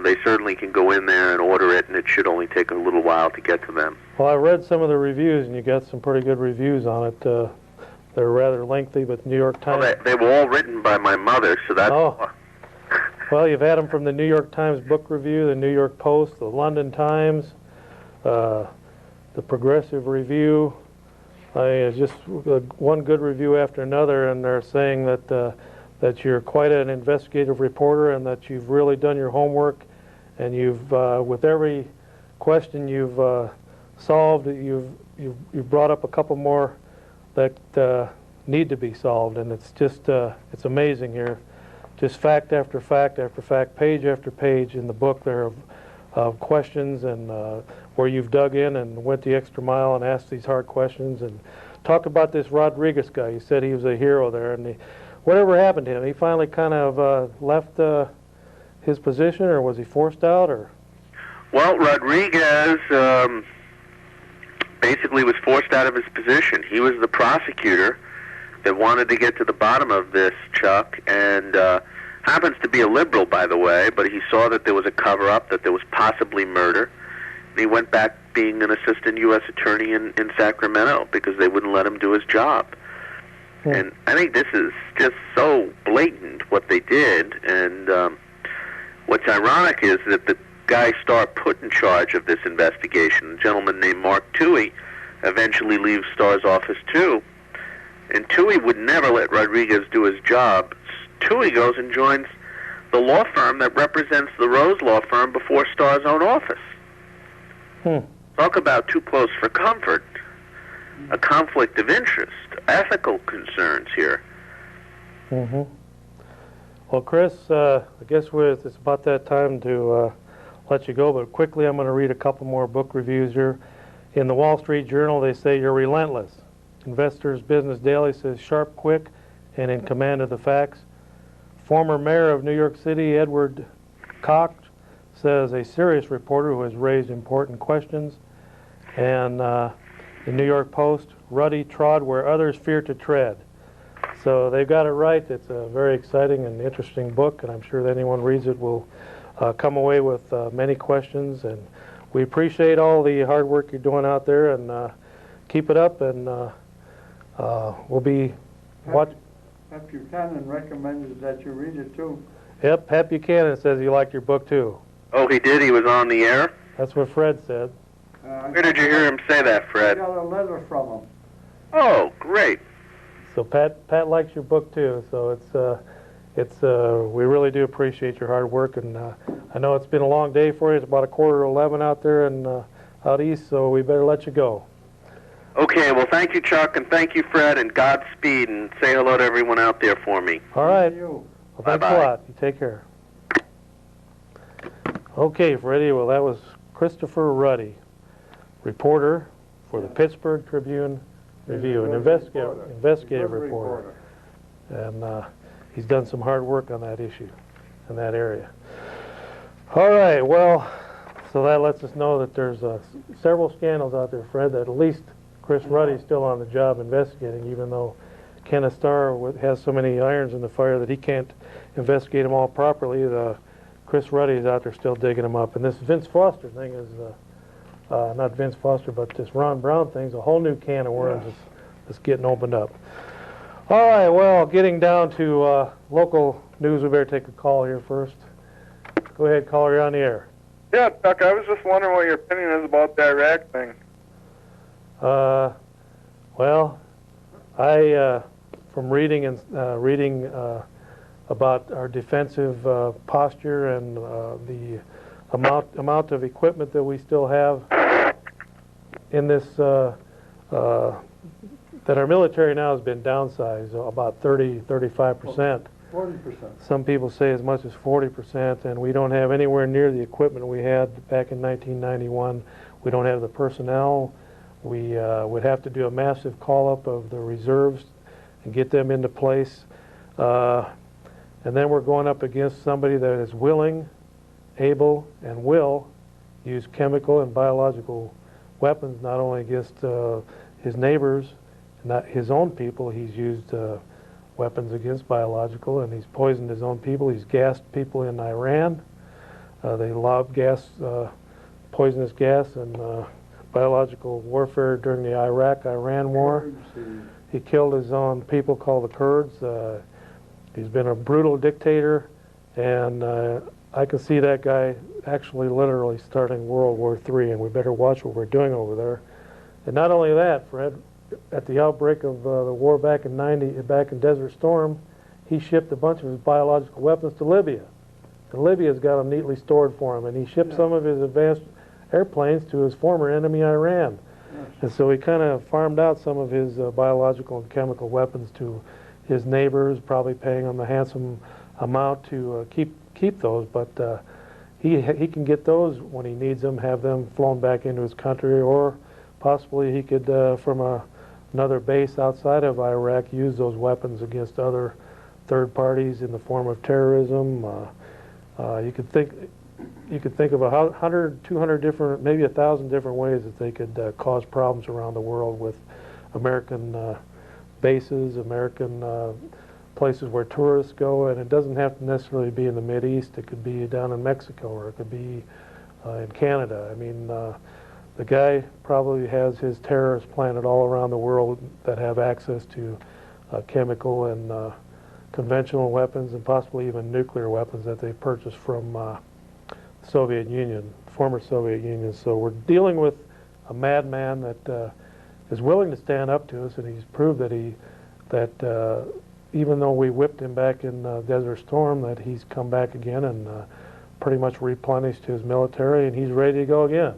they certainly can go in there and order it, and it should only take a little while to get to them. Well, I read some of the reviews, and you got some pretty good reviews on it. They're rather lengthy, but New York Times... Well, they were all written by my mother, so that's... Oh. Well, you've had them from the New York Times Book Review, the New York Post, the London Times, the Progressive Review. Just one good review after another, and they're saying that you're quite an investigative reporter and that you've really done your homework, and you've with every question you've solved, you've brought up a couple more that need to be solved, and it's just it's amazing here, just fact after fact after fact, page after page in the book there of questions, and where you've dug in and went the extra mile and asked these hard questions. And talk about this Rodriguez guy. You said he was a hero there, and whatever happened to him? He finally kind of left his position, or was he forced out, or? Well, Rodriguez basically was forced out of his position. He was the prosecutor that wanted to get to the bottom of this, Chuck, and happens to be a liberal, by the way, but he saw that there was a cover-up, that there was possibly murder, and he went back being an assistant U.S. attorney in Sacramento because they wouldn't let him do his job. Hmm. And I think this is just so blatant what they did, and what's ironic is that the guy Starr put in charge of this investigation, a gentleman named Mark Toohey, eventually leaves Starr's office too. And Toohey would never let Rodriguez do his job. Toohey goes and joins the law firm that represents the Rose law firm before Starr's own office. Talk about too close for comfort. A conflict of interest, ethical concerns here. Well, Chris, I guess it's about that time to let you go, but quickly I'm going to read a couple more book reviews here. In the Wall Street Journal, they say you're relentless. Investors Business Daily says sharp, quick, and in command of the facts. Former mayor of New York City, Edward Koch, says a serious reporter who has raised important questions. And the New York Post, Ruddy trod where others fear to tread. So they've got it right. It's a very exciting and interesting book, and I'm sure that anyone reads it will come away with many questions. And we appreciate all the hard work Uh, you're doing out there, and keep it up, and we'll be watching. Pat Buchanan recommended that you read it too. Yep, Pat Buchanan says he liked your book too. Oh, he did? He was on the air? That's what Fred said. Where did you hear him say that, I Fred? got a letter from him. Oh, great. So Pat likes your book too. So we really do appreciate your hard work, and I know it's been a long day for you. It's about 10:45 out there and out east, so we better let you go. Okay, well, thank you, Chuck, and thank you, Fred, and Godspeed, and say hello to everyone out there for me. All right. Thank you. Well, thanks Bye-bye. a lot. You take care. Okay, Freddie. Well, that was Christopher Ruddy, reporter for the Pittsburgh Tribune Review, an investigative reporter. And he's done some hard work on that issue in that area. All right, well, so that lets us know that there's several scandals out there, Fred, that at least Chris Ruddy's still on the job investigating, even though Kenneth Starr has so many irons in the fire that he can't investigate them all properly. Chris Ruddy's out there still digging them up. And this Vince Foster thing is, not Vince Foster, but this Ron Brown thing's a whole new can of worms that's getting opened up. All right, well, getting down to local news, we better take a call here first. Go ahead, caller, you're on the air. Yeah, Chuck, I was just wondering what your opinion is about the Iraq thing. Well, I, from reading about our defensive posture and the amount of equipment that we still have in this, that our military now has been downsized about 35%. 40%. Some people say as much as 40%, and we don't have anywhere near the equipment we had back in 1991. We don't have the personnel. We would have to do a massive call-up of the reserves and get them into place. And then we're going up against somebody that is willing, able, and will use chemical and biological weapons, not only against his neighbors, not his own people. He's used weapons against biological, and he's poisoned his own people. He's gassed people in Iran. They lobbed poisonous gas and biological warfare during the Iraq-Iran war. He killed his own people called the Kurds. He's been a brutal dictator, and I can see that guy actually literally starting World War III, and we better watch what we're doing over there. And not only that, Fred, at the outbreak of the war back in '90, back in Desert Storm, he shipped a bunch of his biological weapons to Libya. And Libya's got them neatly stored for him, and he shipped some of his advanced airplanes to his former enemy, Iran. And so he kind of farmed out some of his biological and chemical weapons to his neighbors, probably paying them a handsome amount to keep those. But he can get those when he needs them, have them flown back into his country, or possibly he could, from another base outside of Iraq, use those weapons against other third parties in the form of terrorism. You could think of 100, 200 different, maybe 1,000 different ways that they could cause problems around the world with American bases, American places where tourists go, and it doesn't have to necessarily be in the Mideast. It could be down in Mexico, or it could be in Canada. I mean, the guy probably has his terrorists planted all around the world that have access to chemical and conventional weapons, and possibly even nuclear weapons that they purchased from Soviet Union, former Soviet Union. So we're dealing with a madman that is willing to stand up to us, and he's proved that he that even though we whipped him back in Desert Storm, that he's come back again and pretty much replenished his military, and he's ready to go again.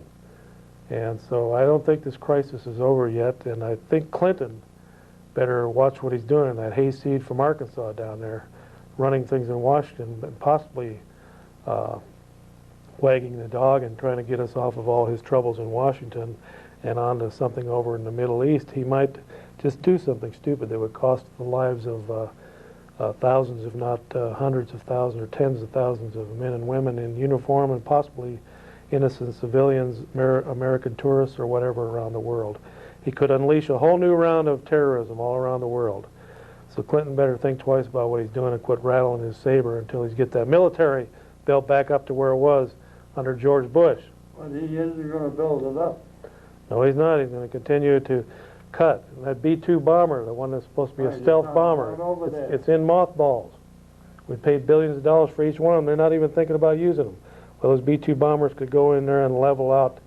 And so I don't think this crisis is over yet, and I think Clinton better watch what he's doing. That hayseed from Arkansas down there, running things in Washington, and possibly wagging the dog and trying to get us off of all his troubles in Washington and onto something over in the Middle East. He might just do something stupid that would cost the lives of thousands, if not hundreds of thousands or tens of thousands of men and women in uniform, and possibly innocent civilians, American tourists or whatever around the world. He could unleash a whole new round of terrorism all around the world. So Clinton better think twice about what he's doing and quit rattling his saber until he's get that military built back up to where it was under George Bush. But he isn't going to build it up. No, he's not. He's going to continue to cut. And that B-2 bomber, the one that's supposed to be Right, a stealth it's bomber, not over there. it's in mothballs. We paid billions of dollars for each one of them. They're not even thinking about using them. Well, those B-2 bombers could go in there and level out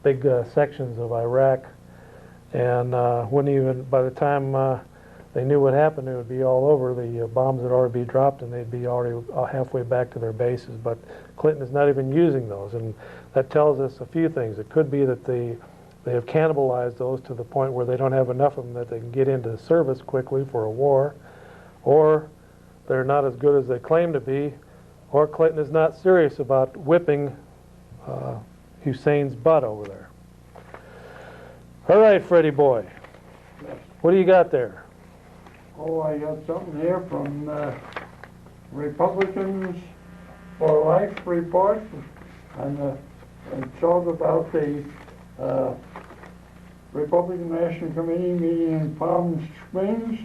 big sections of Iraq, and wouldn't even, by the time they knew what happened, it would be all over. The bombs would already be dropped, and they'd be already halfway back to their bases. But Clinton is not even using those, and that tells us a few things. It could be that they have cannibalized those to the point where they don't have enough of them that they can get into service quickly for a war, or they're not as good as they claim to be, or Clinton is not serious about whipping Hussein's butt over there. All right, Freddie boy, what do you got there? Oh, I got something here from Republicans for Life report, and it's all about the Republican National Committee meeting in Palm Springs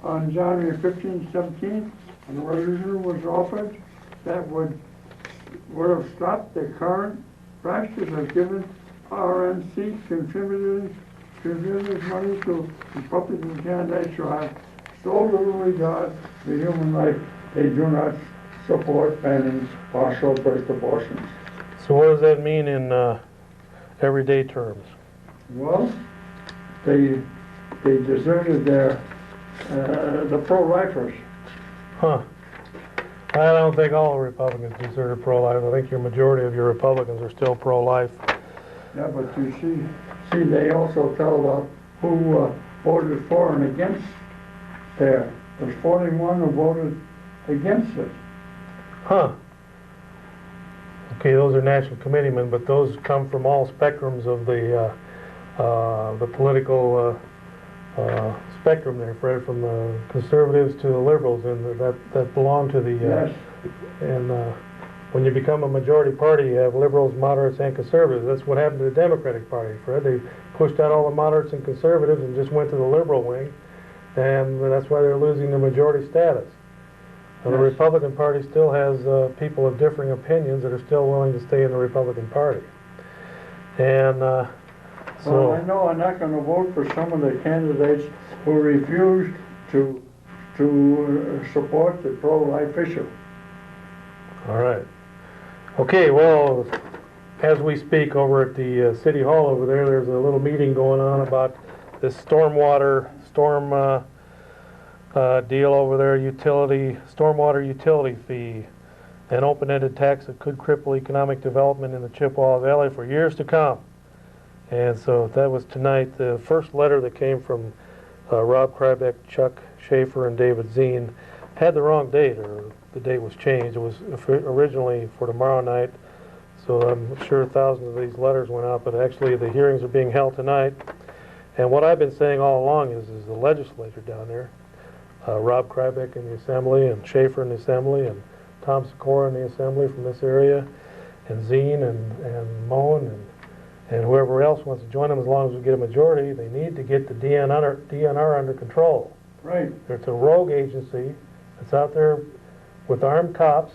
on January 15th, 17th, and a resolution was offered that would have stopped the current practice of giving RNC contributors money to Republican candidates who have so little regard for human life they do not support banning partial birth abortions. So what does that mean in everyday terms? Well, they deserted their the pro-lifers. Huh. I don't think all Republicans deserted pro-life. I think your majority of your Republicans are still pro-life. Yeah, but you see, they also tell about who voted for and against there. There's 41 who voted against it. Huh. Okay, those are national committeemen, but those come from all spectrums of the political spectrum there, Fred, from the conservatives to the liberals, and that belong to the. Yes. And when you become a majority party, you have liberals, moderates, and conservatives. That's what happened to the Democratic Party, Fred. They pushed out all the moderates and conservatives and just went to the liberal wing, and that's why they're losing their majority status. Now, the Republican Party still has people of differing opinions that are still willing to stay in the Republican Party. And Well, I know I'm not going to vote for some of the candidates who refuse to support the pro-life issue. all right. Okay, well, as we speak over at the City Hall over there, there's a little meeting going on about this storm deal over there, stormwater utility fee, an open-ended tax that could cripple economic development in the Chippewa Valley for years to come. And so that was tonight. The first letter that came from Rob Krybeck, Chuck Schaefer, and David Zine had the wrong date, or the date was changed. It was originally for tomorrow night, so I'm sure thousands of these letters went out, but actually the hearings are being held tonight. And what I've been saying all along is the legislature down there, Rob Krybeck in the Assembly, and Schaefer in the Assembly, and Tom Sikora in the Assembly from this area, and Zine and Moen and whoever else wants to join them, as long as we get a majority, they need to get the DNR under control. Right. It's a rogue agency that's out there with armed cops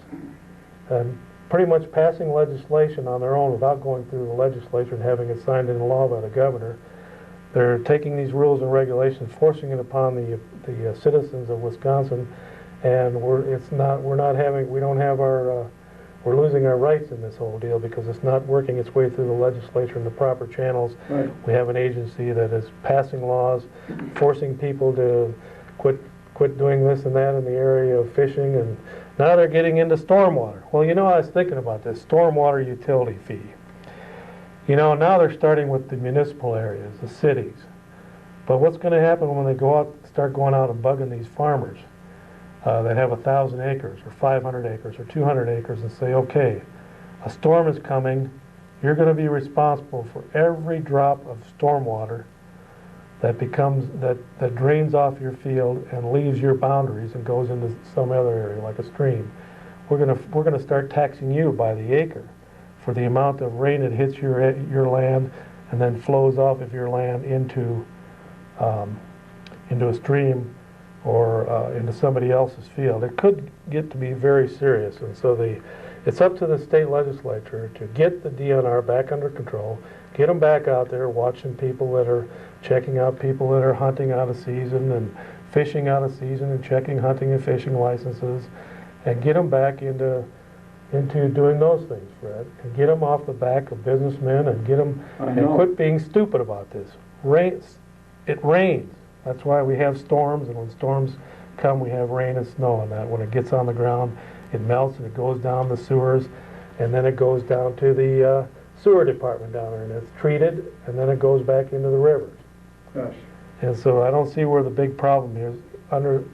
and pretty much passing legislation on their own without going through the legislature and having it signed into law by the governor. They're taking these rules and regulations, forcing it upon the citizens of Wisconsin, and we're losing our rights in this whole deal because it's not working its way through the legislature in the proper channels. Right. We have an agency that is passing laws, forcing people to quit doing this and that in the area of fishing, and now they're getting into stormwater. Well, you know, I was thinking about this stormwater utility fee. You know, now they're starting with the municipal areas, the cities. But what's going to happen when they start going out and bugging these farmers that have 1,000 acres or 500 acres or 200 acres and say, okay, a storm is coming, you're going to be responsible for every drop of stormwater that drains off your field and leaves your boundaries and goes into some other area like a stream. We're going to start taxing you by the acre for the amount of rain that hits your land and then flows off of your land into a stream or into somebody else's field. It could get to be very serious, and so it's up to the state legislature to get the DNR back under control, get them back out there watching people that are checking out people that are hunting out of season and fishing out of season and checking hunting and fishing licenses, and get them back into doing those things, Fred, and get them off the back of businessmen and get them and quit being stupid about this. It rains. That's why we have storms, and when storms come, we have rain and snow, and that when it gets on the ground, it melts and it goes down the sewers, and then it goes down to the sewer department down there, and it's treated, and then it goes back into the rivers. Yes. And so I don't see where the big problem is, other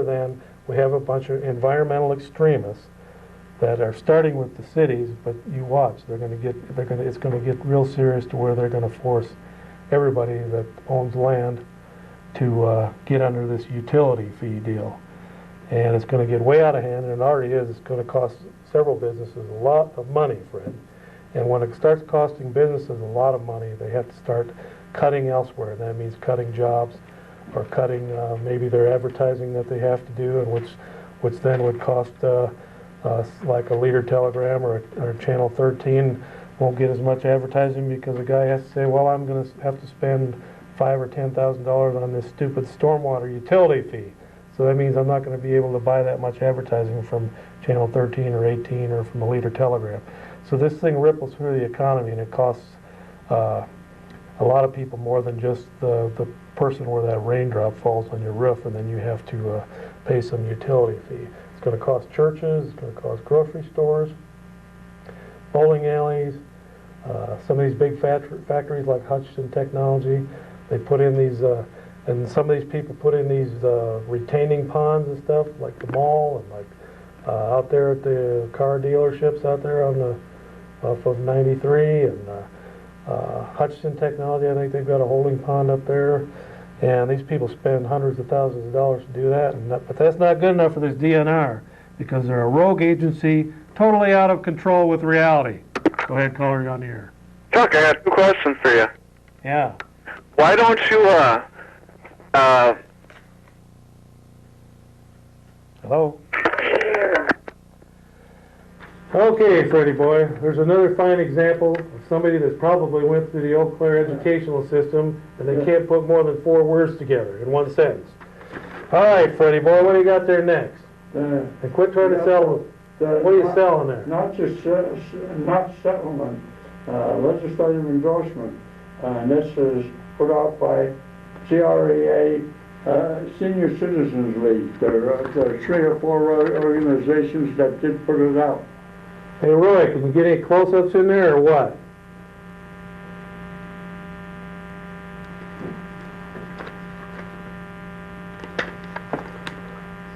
than we have a bunch of environmental extremists that are starting with the cities, but you watch, it's going to get real serious to where they're going to force everybody that owns land to get under this utility fee deal. And it's going to get way out of hand, and it already is. It's going to cost several businesses a lot of money, Fred. And when it starts costing businesses a lot of money, they have to start cutting elsewhere. That means cutting jobs or cutting maybe their advertising that they have to do, and which then would cost like a Leader Telegram or Channel 13 won't get as much advertising because the guy has to say, well, I'm going to have to spend $5,000 or $10,000 on this stupid stormwater utility fee. So that means I'm not going to be able to buy that much advertising from Channel 13 or 18 or from the Leader Telegram. So this thing ripples through the economy, and it costs a lot of people more than just the person where that raindrop falls on your roof and then you have to pay some utility fee. It's going to cost churches, it's going to cost grocery stores, bowling alleys, some of these big factories like Hutchinson Technology. They put in these, and some of these people put in these retaining ponds and stuff, like the mall and like out there at the car dealerships out there off of 93 and Hutchinson Technology. I think they've got a holding pond up there, and these people spend hundreds of thousands of dollars to do that. But that's not good enough for this DNR because they're a rogue agency, totally out of control with reality. Go ahead, caller, you're on the air. Chuck, I got two questions for you. Yeah. Why don't you, Hello? Okay, Freddie boy, there's another fine example of somebody that probably went through the Eau Claire educational system and they can't put more than 4 words together in one sentence. All right, Freddie boy, what do you got there next? And quit trying to sell. What are you selling there? Not just not settlement, legislative endorsement. And this is put out by CREA, Senior Citizens League. There are 3 or 4 organizations that did put it out. Hey, Roy, can you get any close-ups in there or what?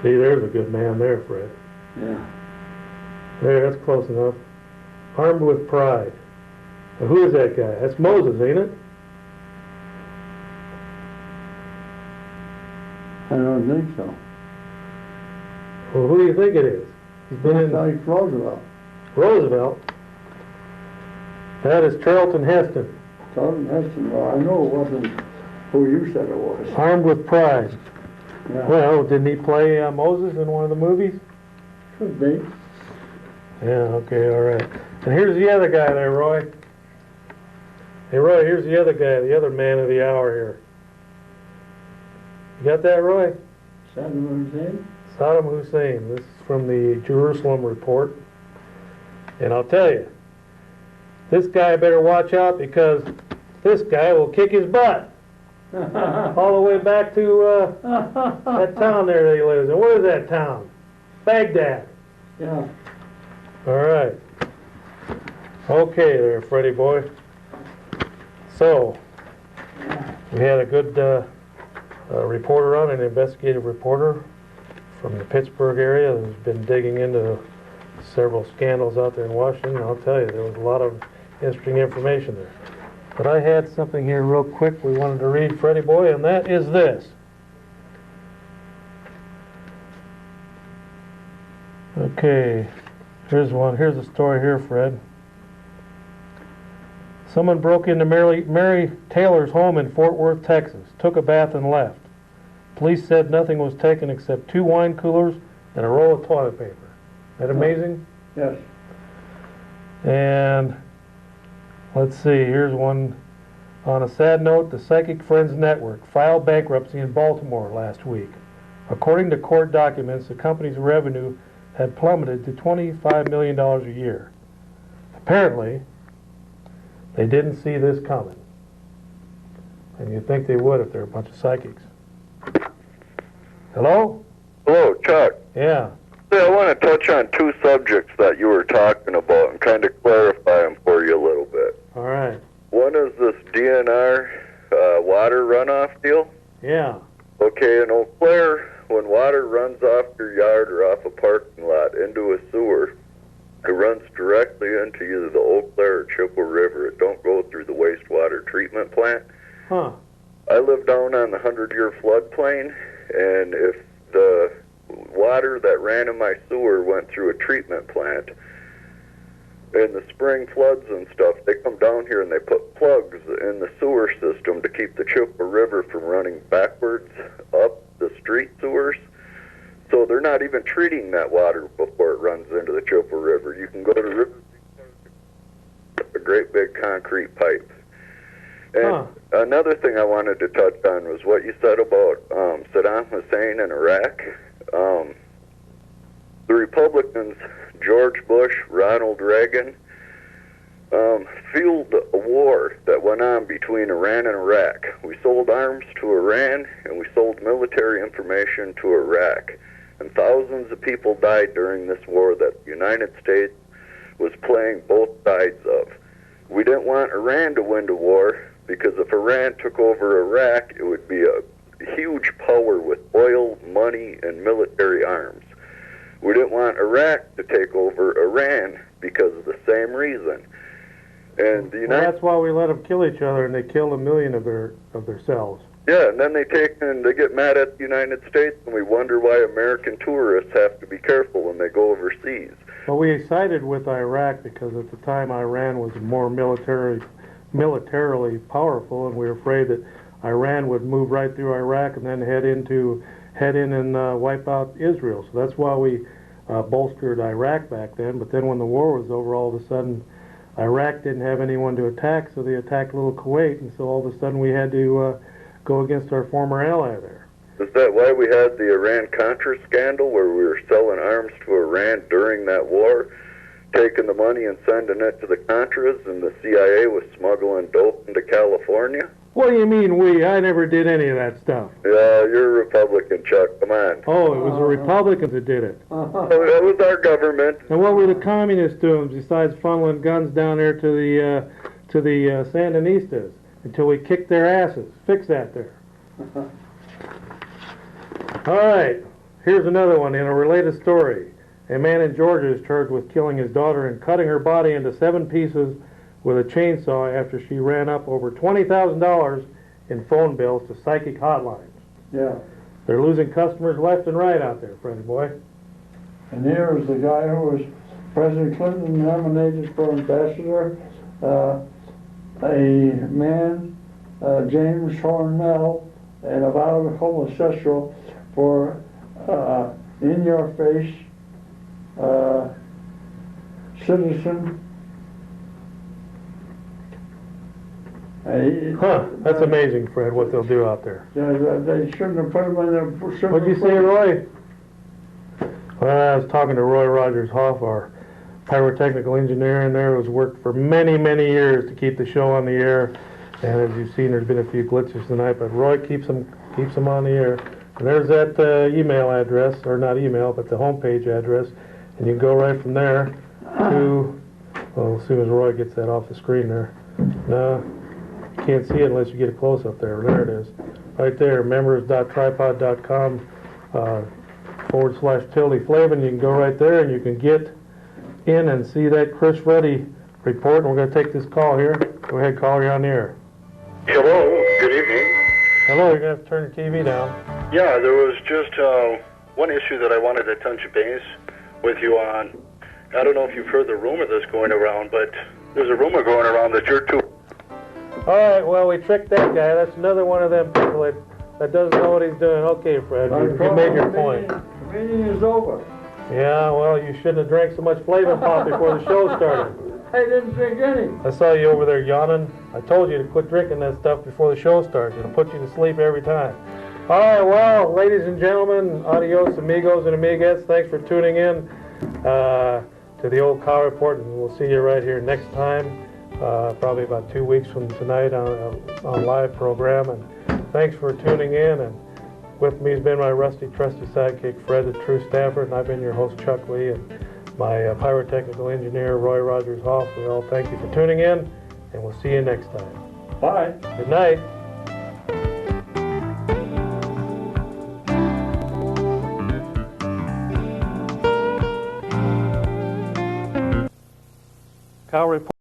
See, there's a good man there, Fred. Yeah. There, that's close enough. Armed with pride. Now, who is that guy? That's Moses, ain't it? I don't think so. Well, who do you think it is? He's been in Like Roosevelt. Roosevelt. That is Charlton Heston. Charlton Heston. Well, I know it wasn't who you said it was. Armed with pride. Yeah. Well, didn't he play Moses in one of the movies? Could be. Yeah, okay, all right. And here's the other guy there, Roy. Hey, Roy, here's the other guy, the other man of the hour here. You got that, Roy? Saddam Hussein? Saddam Hussein. This is from the Jerusalem Report. And I'll tell you, this guy better watch out because this guy will kick his butt. all the way back to that town there that he lives in. What is that town? Baghdad. Yeah. All right. Okay there, Freddie boy. So, we had a good reporter on, an investigative reporter from the Pittsburgh area who's been digging into several scandals out there in Washington. I'll tell you, there was a lot of interesting information there. But I had something here real quick we wanted to read, Freddie boy, and that is this. Okay, here's one. Here's a story here, Fred. Someone broke into Mary Taylor's home in Fort Worth, Texas, took a bath and left. Police said nothing was taken except 2 wine coolers and a roll of toilet paper. Isn't that amazing? Yes. And let's see, here's one. On a sad note, the Psychic Friends Network filed bankruptcy in Baltimore last week. According to court documents, the company's revenue had plummeted to $25 million a year. Apparently, they didn't see this coming. And you'd think they would if they're a bunch of psychics. Hello? Hello, Chuck. Yeah. Hey, I want to touch on 2 subjects that you were talking about and kind of clarify them for you a little bit. All right. One is this DNR water runoff deal. Yeah. Okay, in Eau Claire, when water runs off your yard or off a parking lot into a sewer, it runs directly into either the Eau Claire or Chippewa River. It don't go through the wastewater treatment plant. Huh. I live down on the 100-year floodplain, and if the water that ran in my sewer went through a treatment plant, in the spring floods and stuff, they come down here and they put plugs in the sewer system to keep the Chippewa River from running backwards up the street sewers. So they're not even treating that water before it runs into the Chippewa River. You can go to River, a great big concrete pipe. And another thing I wanted to touch on was what you said about Saddam Hussein in Iraq. The Republicans, George Bush, Ronald Reagan, fueled a war that went on between Iran and Iraq. We sold arms to Iran, and we sold military information to Iraq. And thousands of people died during this war that the United States was playing both sides of. We didn't want Iran to win the war, because if Iran took over Iraq, it would be a huge power with oil, money, and military arms. We didn't want Iraq to take over Iran because of the same reason. And the Well, that's why we let them kill each other, and they killed 1 million of themselves. Yeah, and then they get mad at the United States, and we wonder why American tourists have to be careful when they go overseas. Well, we sided with Iraq because at the time Iran was more militarily powerful, and we were afraid that Iran would move right through Iraq and then head in and wipe out Israel. So that's why we bolstered Iraq back then. But then when the war was over, all of a sudden Iraq didn't have anyone to attack, so they attacked little Kuwait, and so all of a sudden we had to go against our former ally there. Is that why we had the Iran-Contra scandal, where we were selling arms to Iran during that war, taking the money and sending it to the Contras, and the CIA was smuggling dope into California? What do you mean we? I never did any of that stuff. Yeah, you're a Republican, Chuck. Come on. Oh, it was the Republicans that did it. Oh, that was our government. And what were the communists doing besides funneling guns down there to the Sandinistas until we kicked their asses? Fix that there. All right, here's another one in a related story. A man in Georgia is charged with killing his daughter and cutting her body into 7 pieces with a chainsaw after she ran up over $20,000 in phone bills to psychic hotlines. Yeah. They're losing customers left and right out there, Freddie boy. And here is the guy who was President Clinton nominated for ambassador, a man, James Hornell, and avowed homosexual for in-your-face citizen. That's amazing, Fred, what they'll do out there. Yeah, they shouldn't have put him in there. What'd you say, Roy? Well, I was talking to Roy Rogers Hoff, our pyrotechnical engineer in there, who's worked for many, many years to keep the show on the air. And as you've seen, there's been a few glitches tonight, but Roy keeps them on the air. And there's that email address, or not email, but the homepage address, and you can go right from there to, well, as soon as Roy gets that off the screen there. No, you can't see it unless you get it close up there. There it is. Right there, members.tripod.com /Tildy-Flavin. You can go right there and you can get in and see that Chris Ruddy report. And we're going to take this call here. Go ahead, caller, you're on the air. Hello, good evening. Hello, you're going to have to turn your TV down. Yeah, there was just one issue that I wanted to touch base with you on. I don't know if you've heard the rumor that's going around, but there's a rumor going around that you're too... All right, well, we tricked that guy. That's another one of them people that doesn't know what he's doing. Okay, Fred, you made your point. The meeting is over. Yeah, well, you shouldn't have drank so much Flavin Pop before the show started. I didn't drink any. I saw you over there yawning. I told you to quit drinking that stuff before the show starts. It'll put you to sleep every time. All right, well, ladies and gentlemen, adios, amigos and amigas. Thanks for tuning in to the Old Cow Report, and we'll see you right here next time, probably about 2 weeks from tonight on a live program. And thanks for tuning in. And with me has been my rusty, trusty sidekick, Fred the True Stafford, and I've been your host, Chuck Lee, and my pyrotechnical engineer, Roy Rogers Hoff. We all thank you for tuning in, and we'll see you next time. Bye. Good night. Cow Report.